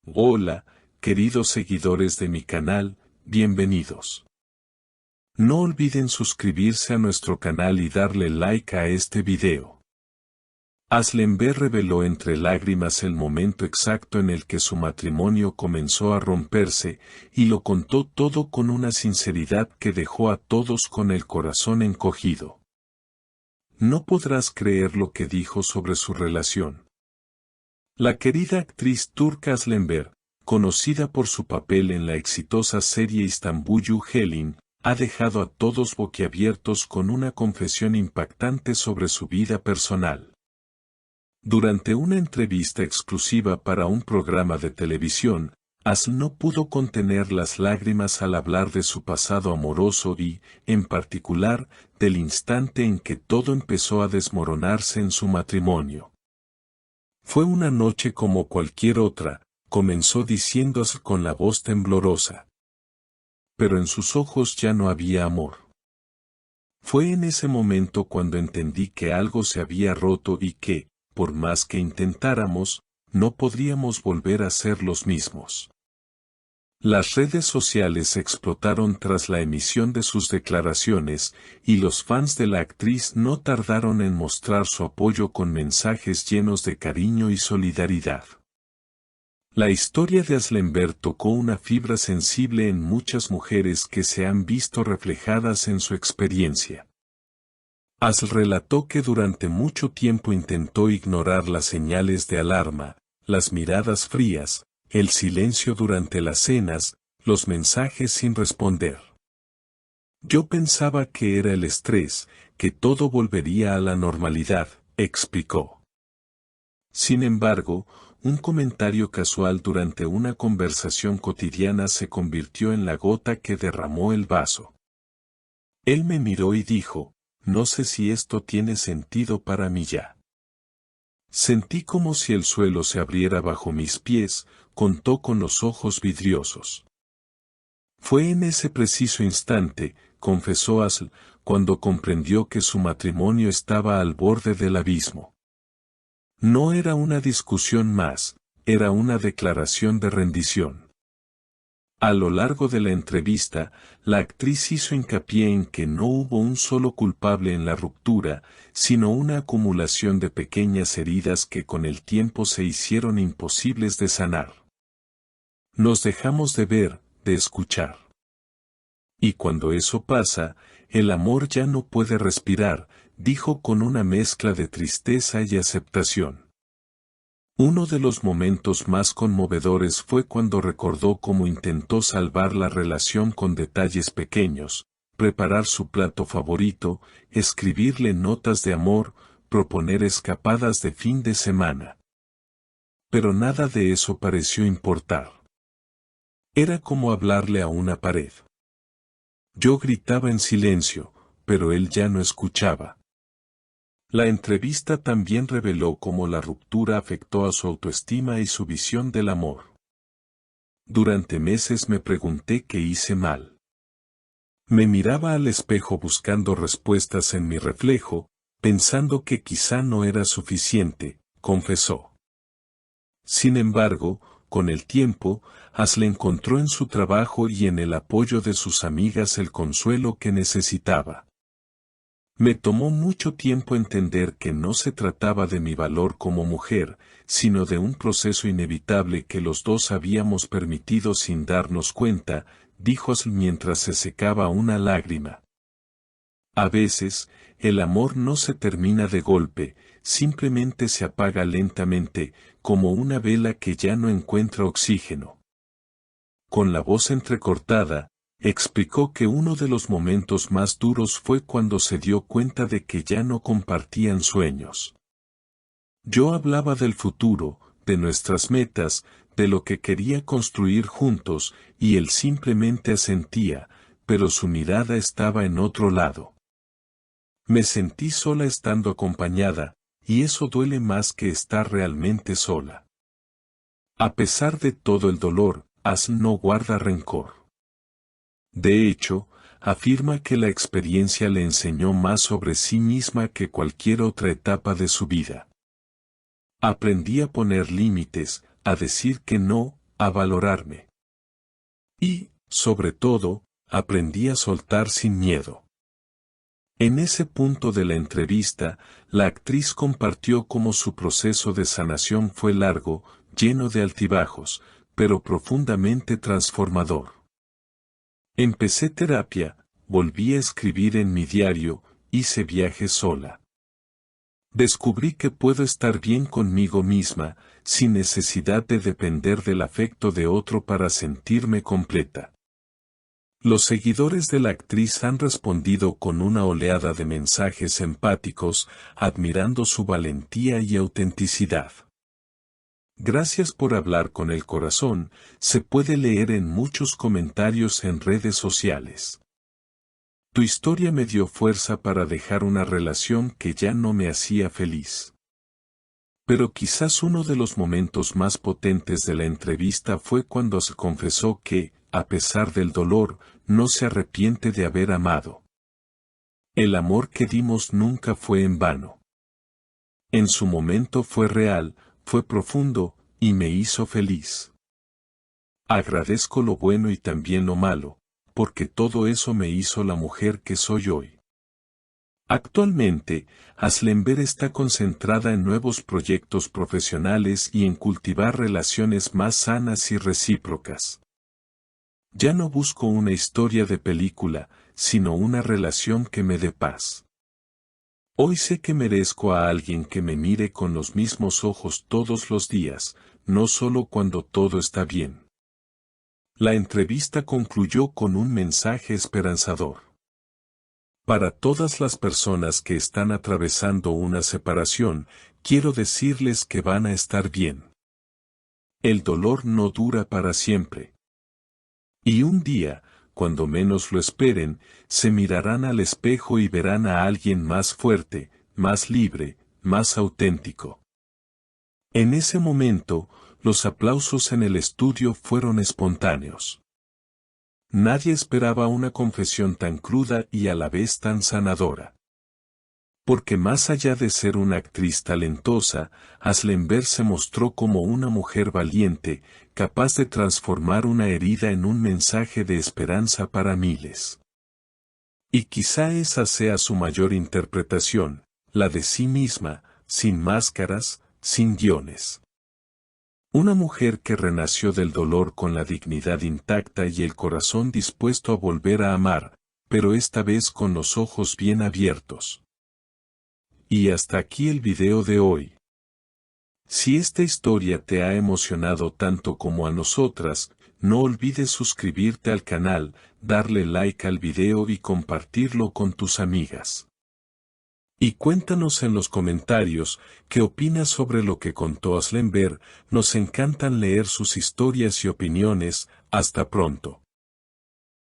Hola, queridos seguidores de mi canal, bienvenidos. No olviden suscribirse a nuestro canal y darle like a este video. Aslen B reveló entre lágrimas el momento exacto en el que su matrimonio comenzó a romperse, y lo contó todo con una sinceridad que dejó a todos con el corazón encogido. No podrás creer lo que dijo sobre su relación. La querida actriz turca Aslen B, conocida por su papel en la exitosa serie Istanbul'u Helin, ha dejado a todos boquiabiertos con una confesión impactante sobre su vida personal. Durante una entrevista exclusiva para un programa de televisión, Asl no pudo contener las lágrimas al hablar de su pasado amoroso y, en particular, del instante en que todo empezó a desmoronarse en su matrimonio. Fue una noche como cualquier otra, comenzó diciendo Asl con la voz temblorosa. Pero en sus ojos ya no había amor. Fue en ese momento cuando entendí que algo se había roto y que, por más que intentáramos, no podríamos volver a ser los mismos. Las redes sociales explotaron tras la emisión de sus declaraciones, y los fans de la actriz no tardaron en mostrar su apoyo con mensajes llenos de cariño y solidaridad. La historia de Aslen B tocó una fibra sensible en muchas mujeres que se han visto reflejadas en su experiencia. Asl relató que durante mucho tiempo intentó ignorar las señales de alarma, las miradas frías, el silencio durante las cenas, los mensajes sin responder. Yo pensaba que era el estrés, que todo volvería a la normalidad, explicó. Sin embargo, un comentario casual durante una conversación cotidiana se convirtió en la gota que derramó el vaso. Él me miró y dijo, no sé si esto tiene sentido para mí ya. Sentí como si el suelo se abriera bajo mis pies, contó con los ojos vidriosos. Fue en ese preciso instante, confesó Asl, cuando comprendió que su matrimonio estaba al borde del abismo. No era una discusión más, era una declaración de rendición. A lo largo de la entrevista, la actriz hizo hincapié en que no hubo un solo culpable en la ruptura, sino una acumulación de pequeñas heridas que con el tiempo se hicieron imposibles de sanar. Nos dejamos de ver, de escuchar. Y cuando eso pasa, el amor ya no puede respirar, dijo con una mezcla de tristeza y aceptación. Uno de los momentos más conmovedores fue cuando recordó cómo intentó salvar la relación con detalles pequeños, preparar su plato favorito, escribirle notas de amor, proponer escapadas de fin de semana. Pero nada de eso pareció importar. Era como hablarle a una pared. Yo gritaba en silencio, pero él ya no escuchaba. La entrevista también reveló cómo la ruptura afectó a su autoestima y su visión del amor. Durante meses me pregunté qué hice mal. Me miraba al espejo buscando respuestas en mi reflejo, pensando que quizá no era suficiente, confesó. Sin embargo, con el tiempo, Asl encontró en su trabajo y en el apoyo de sus amigas el consuelo que necesitaba. Me tomó mucho tiempo entender que no se trataba de mi valor como mujer, sino de un proceso inevitable que los dos habíamos permitido sin darnos cuenta, dijo Asl mientras se secaba una lágrima. A veces, el amor no se termina de golpe, simplemente se apaga lentamente, como una vela que ya no encuentra oxígeno. Con la voz entrecortada, explicó que uno de los momentos más duros fue cuando se dio cuenta de que ya no compartían sueños. Yo hablaba del futuro, de nuestras metas, de lo que quería construir juntos, y él simplemente asentía, pero su mirada estaba en otro lado. Me sentí sola estando acompañada, y eso duele más que estar realmente sola. A pesar de todo el dolor, Asl no guarda rencor. De hecho, afirma que la experiencia le enseñó más sobre sí misma que cualquier otra etapa de su vida. Aprendí a poner límites, a decir que no, a valorarme. Y, sobre todo, aprendí a soltar sin miedo. En ese punto de la entrevista, la actriz compartió cómo su proceso de sanación fue largo, lleno de altibajos, pero profundamente transformador. Empecé terapia, volví a escribir en mi diario, hice viajes sola. Descubrí que puedo estar bien conmigo misma, sin necesidad de depender del afecto de otro para sentirme completa. Los seguidores de la actriz han respondido con una oleada de mensajes empáticos, admirando su valentía y autenticidad. Gracias por hablar con el corazón, se puede leer en muchos comentarios en redes sociales. Tu historia me dio fuerza para dejar una relación que ya no me hacía feliz. Pero quizás uno de los momentos más potentes de la entrevista fue cuando se confesó que, a pesar del dolor, no se arrepiente de haber amado. El amor que dimos nunca fue en vano. En su momento fue real, fue profundo, y me hizo feliz. Agradezco lo bueno y también lo malo, porque todo eso me hizo la mujer que soy hoy. Actualmente, Aslember está concentrada en nuevos proyectos profesionales y en cultivar relaciones más sanas y recíprocas. Ya no busco una historia de película, sino una relación que me dé paz. Hoy sé que merezco a alguien que me mire con los mismos ojos todos los días, no solo cuando todo está bien. La entrevista concluyó con un mensaje esperanzador. Para todas las personas que están atravesando una separación, quiero decirles que van a estar bien. El dolor no dura para siempre. Y un día, cuando menos lo esperen, se mirarán al espejo y verán a alguien más fuerte, más libre, más auténtico. En ese momento, los aplausos en el estudio fueron espontáneos. Nadie esperaba una confesión tan cruda y a la vez tan sanadora. Porque más allá de ser una actriz talentosa, Aslember se mostró como una mujer valiente, capaz de transformar una herida en un mensaje de esperanza para miles. Y quizá esa sea su mayor interpretación, la de sí misma, sin máscaras, sin guiones. Una mujer que renació del dolor con la dignidad intacta y el corazón dispuesto a volver a amar, pero esta vez con los ojos bien abiertos. Y hasta aquí el video de hoy. Si esta historia te ha emocionado tanto como a nosotras, no olvides suscribirte al canal, darle like al video y compartirlo con tus amigas. Y cuéntanos en los comentarios qué opinas sobre lo que contó Aslember, nos encantan leer sus historias y opiniones, hasta pronto.